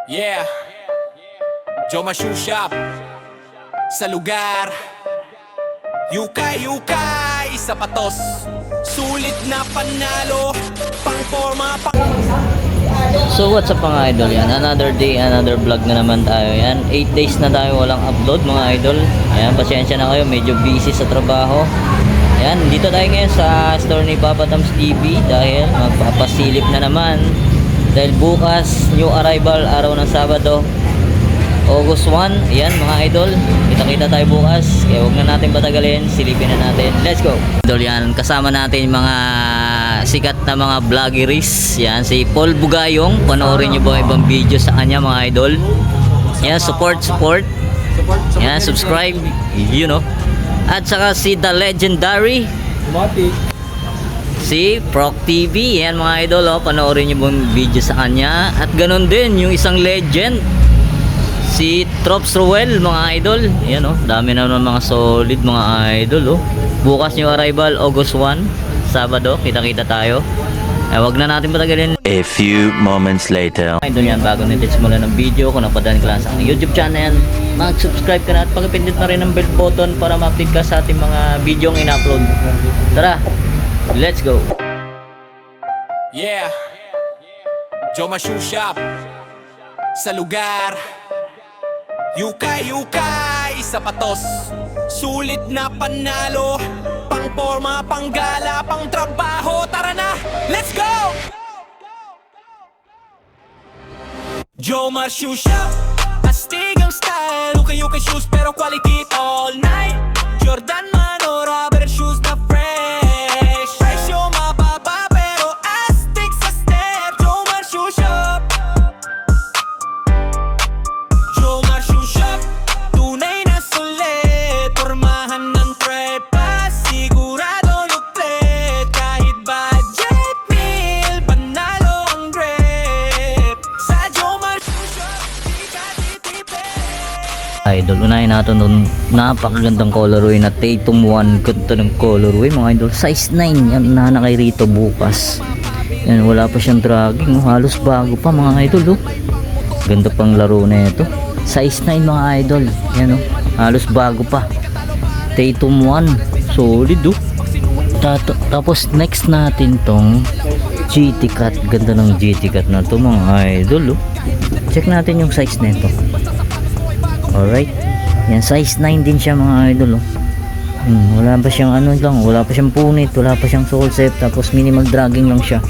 Yeah, Joma Shoe Shop sa lugar. Yukay-yukay, sapatos, sulit na panalo, pang forma, So what's up mga idol, yan another day, another vlog na naman tayo. Yan 8 days na tayo walang upload mga idol. Ayan, pasensya na kayo, medyo busy sa trabaho. Ayan, dito tayo ngayon sa store ni Papa Toms TV dahil magpapasilip na naman. Dahil bukas, new arrival, araw ng Sabado, August 1. Ayan mga idol, kita-kita tayo bukas. Kaya huwag na natin patagalin, silipin na natin. Let's go! Idol, yan, kasama natin mga sikat na mga vloggeries. Yan, si Paul Bugayong. Panoorin nyo ba ibang video sa kanya mga idol? Yan, support. Yan, subscribe, you know. At saka si The Legendary, si Proc TV. Yan mga idol, oh, panoorin nyo bang video sa kanya. At ganun din yung isang legend, si Trops Ruel mga idol. Yan, oh, dami na naman mga solid mga idol, oh. Bukas yung arrival, August 1, Sabado, kita-kita tayo. Wag na natin patagalin. A few moments later. Idol, yan, bago natin simulan ng video, kung napadaan ka lang sa aking YouTube channel, mag-subscribe ka na at pag-pindot na rin ang bell button para ma-update ka sa ating mga video ang in-upload. Tara, let's go! yeah, Joma Shoe Shop sa lugar. Yukay-yukay, sapatos, sulit na panalo, pang forma, pang gala, pang trabaho. Tara na, let's go! Joma Shoe Shop, astig ang style, ukay-ukay shoes pero quality all night. Jordan man o rubber shoes na fresh, presyo mababa pero astig sa step. Joma Shoe Shop, Joma Shoe Shop, tunay na sulit, pormahan ng trepa, sigurado lupit. Kahit budget meal, panalo ang grip. Sa Joma Shoe Shop, di ka titipid. Idol, unahin natin doon, napakagandang colorway na Tatum 1. Ganda ng colorway mga idol, size 9 yan na kay Rito bukas. Yan, wala pa siyang dragging, oh, halos bago pa mga idol, oh. Ganda pang laro na ito, size 9 mga idol. Yan, oh, halos bago pa, Tatum 1, solid, oh. Tapos next natin tong GT Cut. Ganda ng GT Cut na to mga idol, oh. Check natin yung size na ito. Alright, yan, size 9 din siya mga idol, oh. Wala pa siyang ano lang, wala pa siyang punit, wala pa siyang sole set, tapos minimal dragging lang siya.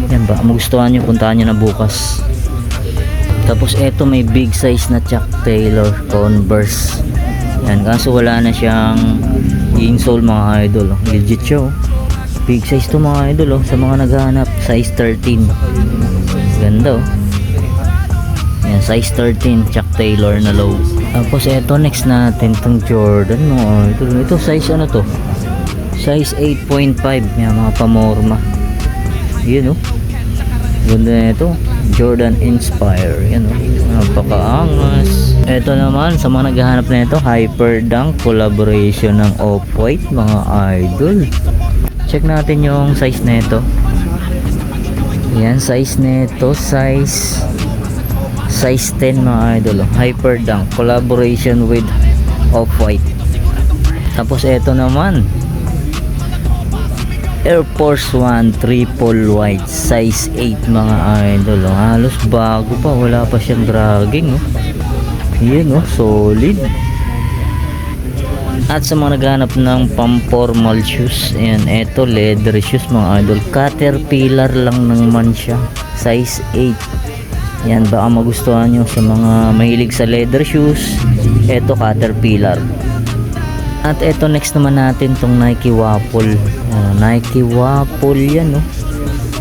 Yan, baka magustuhan nyo, puntahan nyo na bukas. Tapos eto, may big size na Chuck Taylor Converse. Yan, kaso wala na siyang insole mga idol, oh. Legit siya, oh. Big size to mga idol, oh. Sa mga naghahanap, size 13. Ganda, oh. Yan, size 13 Chuck Taylor na low. Tapos eto, next natin tong Jordan mga idol. Ito size ano to, size 8.5. Yan, mga pamorma. Yun, oh. Ganda na ito, Jordan Inspire. Yan, oh, napakaangas. Ito naman sa mga naghahanap na ito, Hyper Dunk collaboration ng Off-White mga idol. Check natin yung size na ito. Yan, size na ito, size 10 mga idol, oh. Hyper Dunk collaboration with Off-White. Tapos eto naman, Air Force 1 triple white, size 8 mga idol, oh. Halos bago pa, wala pa siyang dragging, oh. Yan, oh, solid. At sa mga naghanap ng pang-formal shoes, ayan, eto leather shoes mga idol. Caterpillar lang naman siya, size 8. Yan, baka magustuhan nyo sa mga mahilig sa leather shoes. Eto, Caterpillar. At eto, next naman natin tong Nike Waffle. Nike Waffle yan, no?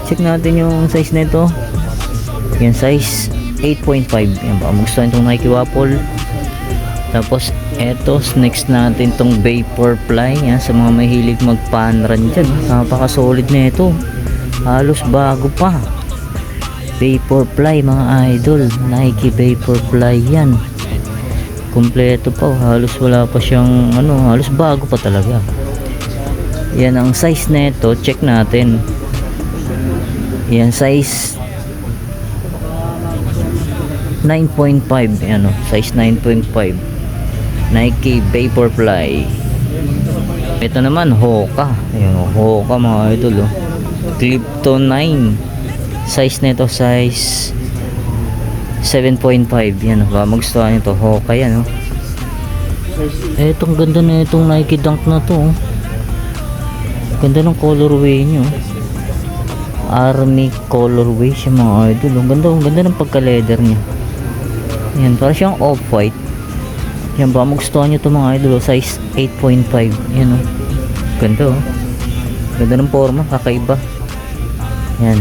Check natin yung size nito. Yan, size 8.5. Yan, baka magustuhan tong Nike Waffle. Tapos eto, next natin tong Vaporfly. Yan, sa mga mahilig mag-pan-run dyan, napaka-solid na ito, halos bago pa. Vaporfly mga idol, Nike Vaporfly yan. Kompleto pa, oh. Halos wala pa siyang ano, halos bago pa talaga. Yan ang size nito, check natin. Yan, size 9.5, ano, size 9.5. Nike Vaporfly. Ito naman Hoka. Ayun, Hoka mga idol, oh. Clifton 9. Size nito size 7.5. Yan, baka magustuhan nyo to. Hoka yan, oh. Etong ganda na itong Nike Dunk na to, oh. Ganda ng colorway nyo. Army colorway siya mga idol. Ang ganda ng pagka-leather niya. Yan, para siyang off-white. Yan, baka magustuhan nyo ito mga idol. Size 8.5. Yan, oh. Ganda, oh. Ganda ng forma, kakaiba. Yan.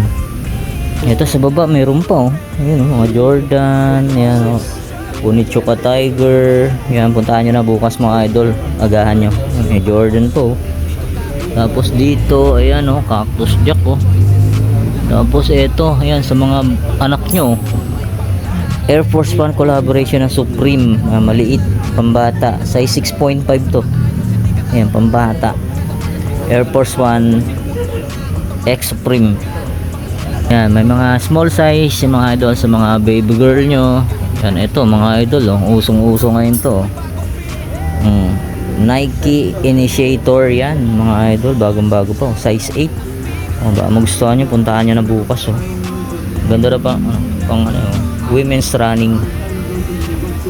Ito sa baba, mayroon pa, oh. Yan, oh, mga Jordan. Yan, oh. Onitsuka Tiger. Yan, puntahan nyo na bukas mga idol. Agahan nyo. May Jordan po, oh. Tapos dito, ayan, oh, Cactus Jack, oh. Tapos ito, ayan, sa mga anak nyo, Air Force One collaboration ng Supreme, maliit, pambata, size 6.5 to. Ayan, pambata, Air Force One X Supreme. Ayan, may mga small size yung mga idol sa mga baby girl nyo. Ayan, ito mga idol, oh, usong-uso ngayon to. Nike Initiator yan mga idol, bagong-bago pa, oh, size 8. Oh, baka magustuhan nyo, puntahan nyo na bukas, oh. Ganda na pa, pang ano, women's running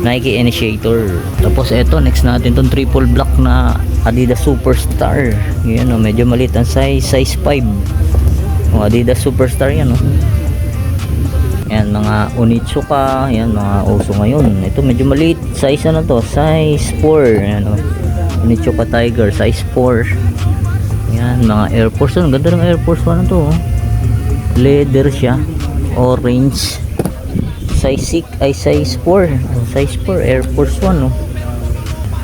Nike Initiator. Tapos eto, next natin tong triple black na Adidas Superstar. Yan, oh, medyo maliit ang size 5. Oh, Adidas Superstar yan, oh. Yan, mga Onitsuka, yan, mga uso ngayon. Ito medyo maliit, size ano to, size 4. Yan, oh. Onitsuka Tiger, size 4. Yan, mga Air Force One. Ganda ng Air Force One na to, oh. Leather siya, orange, size 6 ay size 4. Size 4 Air Force One, oh.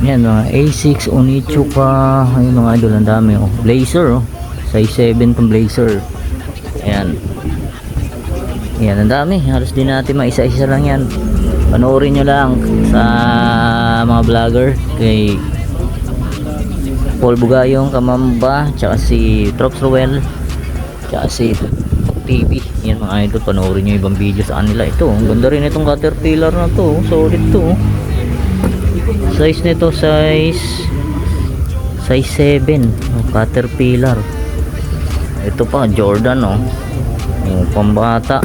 Yan, mga A6 Onitsuka. Ayun mga idol, ang dami, oh. Blazer, oh. Size 7 tong Blazer. Ayan. Yan, ang dami. Halos din natin maisa-isa lang yan. Panoorin nyo lang sa mga vlogger kay Paul Bugayong, Kamamba, tsaka si Trops Ruel, tsaka si TV. Yan mga idol, panoorin nyo ibang video sa kanila. Ito, ang ganda rin itong Caterpillar na to. Solid to. Size nito size 7. Caterpillar. Ito pa Jordan, oh. Yung pambata.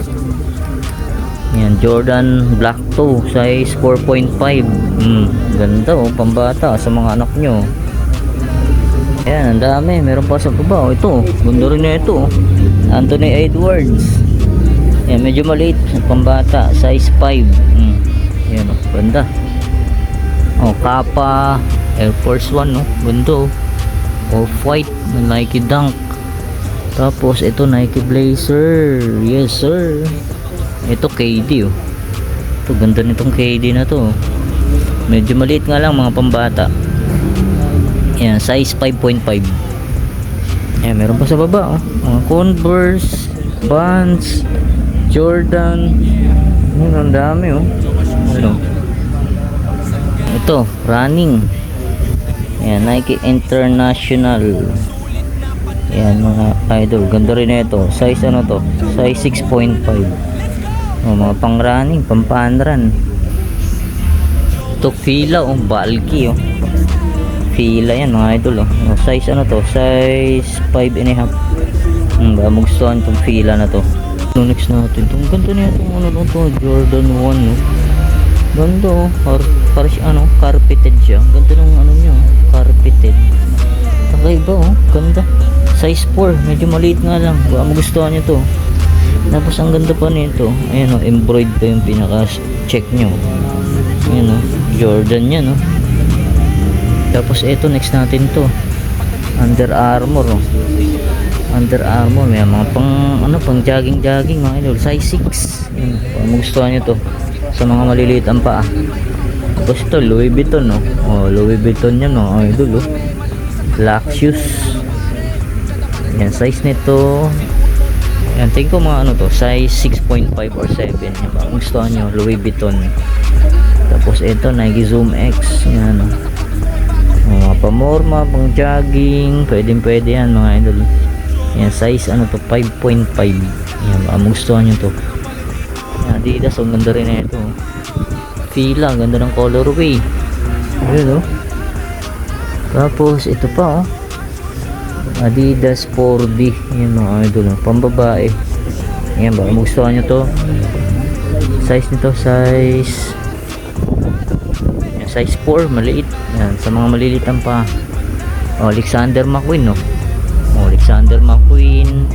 Yan, Jordan Black 2 size 4.5. Ganda, oh, pambata sa mga anak nyo. Yan, ang dami. Meron pa sa baba, oh. Ito, ganda rin na ito, oh. Anthony Edwards. Yan, medyo maliit, pambata, size 5. Yan, oh, ganda. Oh, Kappa Air Force One, oh. Ganda, oh. Off-white na Nike Dunk. Tapos ito Nike Blazer. Yes sir. Ito KD, oh. Ito, ganda nitong KD na to. Medyo maliit nga lang, mga pambata. Yan, size 5.5. Yan, meron pa sa baba, oh. Mga Converse, Vans, Jordan. Ang dami, oh. Ano? Ito, running. Yan, Nike International. Yan mga idol, ganda rin na ito. Size ano to? Size 6.5. Oh, mga pang running, pampanran. Ito Fila, oh, bulky, oh. Fila yan mga idol, oh. Oh, size ano to? Size 5.5. Ba magustuhan itong Fila na to. So, next natin, itong ganda na itong ano to, Jordan 1, oh. Ganda, oh. Para siya ano, carpeted siya. Ganda ng ano niya, oh. Carpeted. Kakaiba, oh. Ganda. Size 4, medyo maliit nga lang. Baka magustuhan nyo to. Tapos ang ganda pa nito, ayan, oh, embroidered pa yung pinaka check nyo. Ayan, oh, Jordan yan, oh. Tapos ito, next natin to, Under Armour, oh. Under Armour, may mga pang jogging mga idol, size 6. Ayan, baka magustuhan nyo to sa mga maliliit ang paa. Tapos ito, Louis Vuitton, oh. Oh, Louis Vuitton yan, oh, idol, oh. Black shoes. Yan, size nito, yan, tingin ko mga ano to, size 6.5 or 7. Yan, baka gustuhan nyo, Louis Vuitton. Tapos ito, Nike Zoom X. Yan, mga pamorma, pang jogging, pwede yan mga idol. Yan, size ano to, 5.5. Yan, baka gustuhan nyo to. Yan, Adidas, ang ganda rin na ito. Fila, ganda ng colorway. Ayun, oh. Tapos ito pa, oh. Adidas 4D. Yan mga idol, oh. Pambabae. Ayan, baka magustuhan nyo to. Size nito, size 4, maliit. Yan, sa mga malilitan pa. Oh, Alexander McQueen, no. Oh, Alexander McQueen.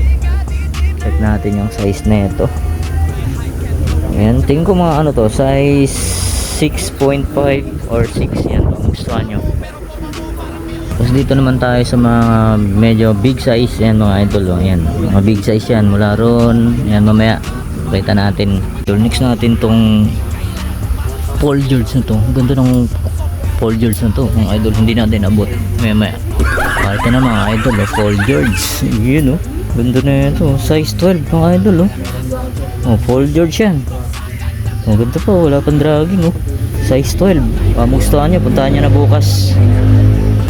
Check natin yung size na ito. Ayan, tingin ko mga ano to, size 6.5 or 6. Yan, magustuhan nyo. Tapos dito naman tayo sa mga medyo big size. Yan mga idol, oh. Yan, mga big size yan mula ron. Yan, mamaya kita natin. Next natin tong Paul George na to. Ganda ng Paul George na to mga idol, hindi natin abot. Mamaya ito na mga idol, oh. Paul George, yun, oh. Ganda na ito, size 12 mga idol, oh. Oh, Paul George yan. Oh, ganda pa, wala pang dragging, oh. Size 12. Pamustahan nyo, puntahan nyo na bukas.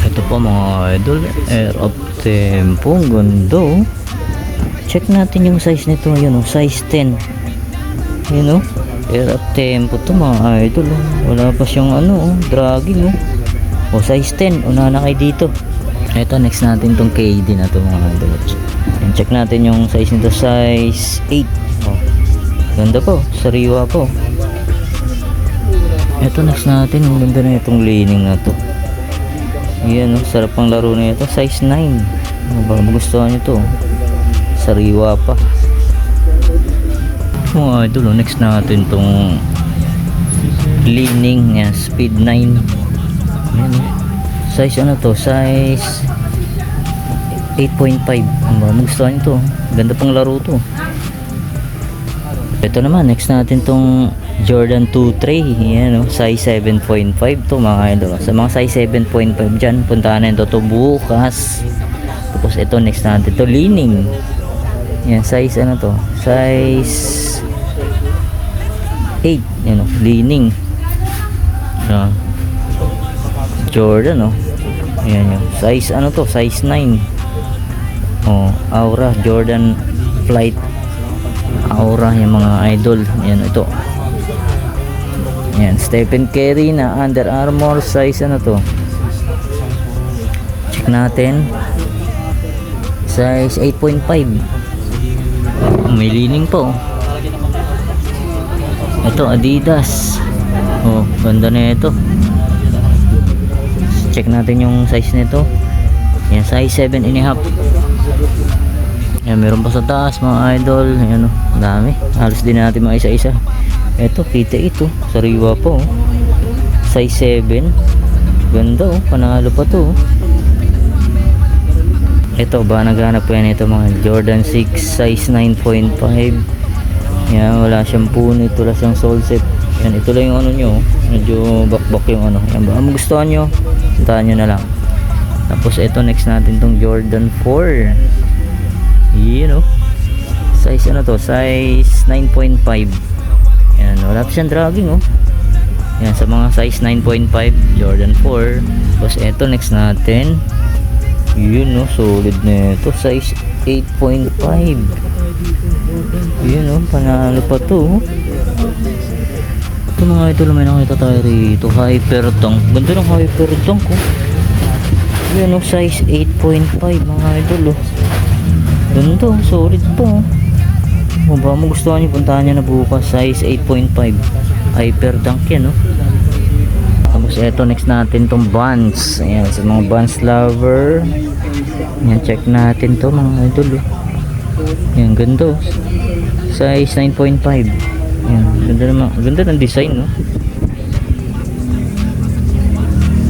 Ito pa mga idol, Air Up Tempo. Ang ganda, oh. Check natin yung size nito, yun, oh. Size 10. Yun, oh. Air Up Tempo to mga idol, oh. Wala pa siyang ano, oh, dragging, oh. Oh, size 10. Unahan na kayo dito. Ito, next natin tong KD na to mga idol. And check natin yung size nito, size 8. Oh. Ganda po, sariwa po. Ito next natin, ang ganda na itong lining na to. Yan, oh, sarap ang laro na ito, size 9. Baka magustuhan nyo to, sariwa pa. Mga idol, next natin tong lining, yan, speed 9. Yan, oh. Size ano to, size 8.5. Magustuhan nyo to, ganda pang laro to. Ito naman, next natin tong Jordan 2 tray. Yan, oh, size 7.5 to mga idol. Sa mga size 7.5 dyan, puntahan na ito to bukas. Tapos ito, next natin to lining. Yan, size ano to, size 8. Yan, oh, lining. Jordan, oh. Yan yung size ano to, size 9. Oh, Aura Jordan Flight Aura, yung mga idol. Yan, ito. Yan, Stephen Curry na Under Armour, size ano to, check natin, size 8.5. May lining po. Ito, Adidas. Oh, ganda na ito. Check natin yung size nito. Yan, size 7.5. Yan, meron pa sa taas mga idol. Yan, oh, dami. Halos din natin mga isa-isa. Ito, kita ito. Sariwa po, oh. Size 7. Ganda, oh. Panalo pa to, oh. Ito, ba naghanap po yan ito mga Jordan 6 size 9.5. Yan, wala siyang punit, wala siyang sole set. Yan, ito lang yung ano nyo, medyo bakbak yung ano. Yan, baka magustuhan nyo, puntahan nyo na lang. Tapos ito, next natin tong Jordan 4. Yan, oh. Size ano to, size 9.5. Yan, wala pa siyang dragging, oh. Yan, sa mga size 9.5 Jordan 4. Tapos ito, next natin, yun, no, solid na ito, size 8.5. Yun, no, panalo pa to, oh. Ito mga ito, may nakita tayo rito, Hyper Dunk. Ganda ng Hyper Dunk, oh. Yun, no, size 8.5 mga idol, oh. Ganda, solid po, oh. Kung ba mo gustuhan nyo, puntahan nyo na bukas. Size 8.5 Hyper Dunk yan, no. Tapos eto, next natin tong Vans. Ayan, sa mga Vans lover. Ayan, check natin to mga idol, oh. Ayan, ganda, oh. Size 9.5. Ayan, ganda ng design, no.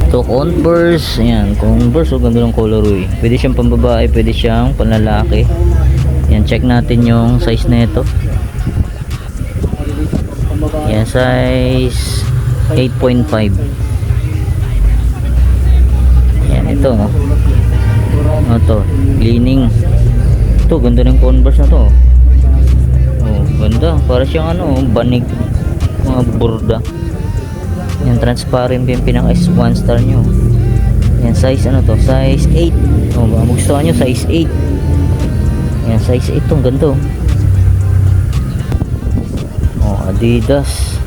Ito, Converse. Ayan, Converse, oh, ganda ng colorway. Pwede siyang pambabae, pwede siyang panlalaki. Ayan, check natin yung size na ito. Ayan, size 8.5. Ayan, ito, oh. Ito, leaning. Ito, ganda ng Converse na to. Oh, ganda. Para siyang ano, banig. Mga borda. Ayan, transparent yung pinaka one star nyo. Ayan, size ano to, size 8. Oh, baka magustuhan nyo, size 8. Ayan, size 8 tong ganda, oh. Adidas.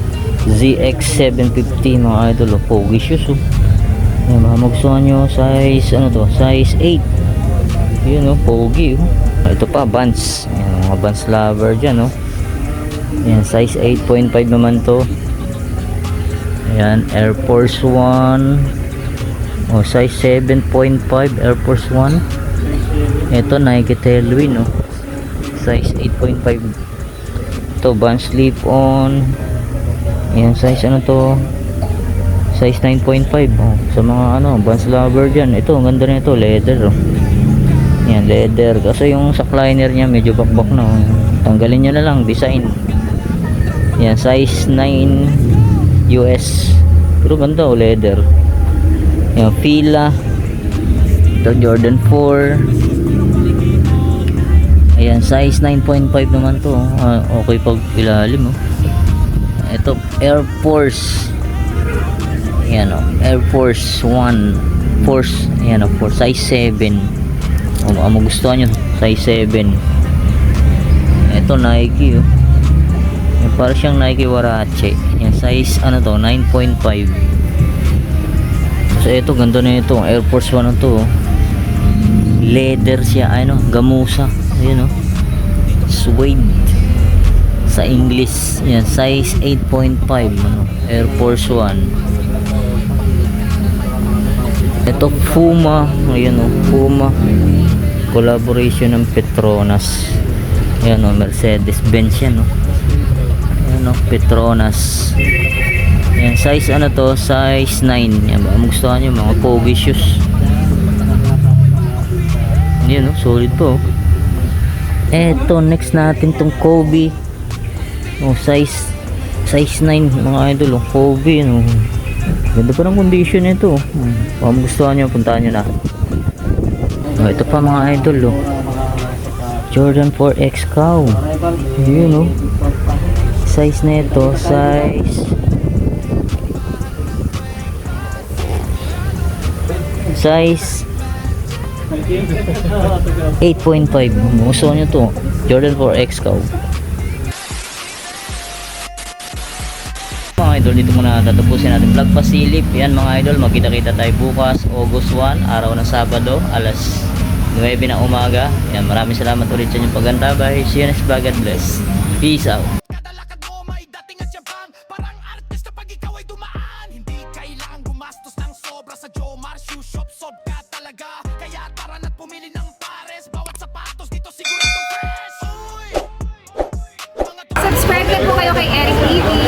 ZX750 mga idol. Pogi shoes oh. Ayan, mga magustuhan nyo size ano to, size 8. Yun oh, pogi oh. Ito pa, Vans. Ayan, mga Vans lover dyan oh. Ayan, size 8.5 naman to. Ayan, Air Force 1 oh, size 7.5 Air Force 1. Ito, Nike Tailwind oh, size 8.5. Ito, Vans slip-on. Ayan, size ano to, size 9.5 oh. Sa mga ano, Vans lover dyan. Ito, ang ganda na ito, leather oh. Ayan, leather. Kasi yung sackliner nya medyo bakbak na oh. Tanggalin nyo na lang, design. Ayan, size 9 US. Pero ganda oh, leather. Ayan, Fila. Ito, Jordan 4. Ayan, size 9.5 naman to oh. Okay pag ilalim oh. Ito, Air Force. Ayan o, Air Force 1 Force, ayan o, for size 7 o, magustuhan nyo, size 7. Ito, Nike o, para siyang Nike Warache. Ayan, size ano to, 9.5. So ito, ganda na ito, Air Force 1 na to o. Leather siya, ano, gamusa. Ayan o, suede sa English. Ayan, size 8.5 ano, Air Force 1. Ito, Puma. Ayan o, Puma. Collaboration ng Petronas. Ayan o, Mercedes-Benz yan o. Ayan o, Petronas. Ayan, size ano to, size 9. Ayan, magustuhan nyo, mga pogi shoes. Ayan o, solid po. Eto, next natin tong Kobe. O, size 9 mga idol o, Kobe no. Ganda pa ng condition nito. Kung gustuhan nyo, puntahan nyo na. Oh, ito pa mga idol oh. Jordan 4X Cow. Yun oh. Size na ito, size 8.5. Gusto nyo to, Jordan 4X Cow. Mga idol, dito muna tatapusin natin vlog pasilip. Yan mga idol, magkita-kita tayo bukas August 1, araw ng Sabado, alas 9 na umaga. Yan, maraming salamat ulit sa inyong pagandabay. See you next vlog. God bless. Peace out. Kadalakad mo may dating at siyabang, parang artista pag ikaw ay dumaan. Hindi kailangan gumastos ng sobra sa Jomar Shoe Shop. Sob ka talaga, kaya tara na't pumili ng pares. Bawat sapatos dito sigurado fresh. Uy! Subscribe lang po kayo kay Eric TV.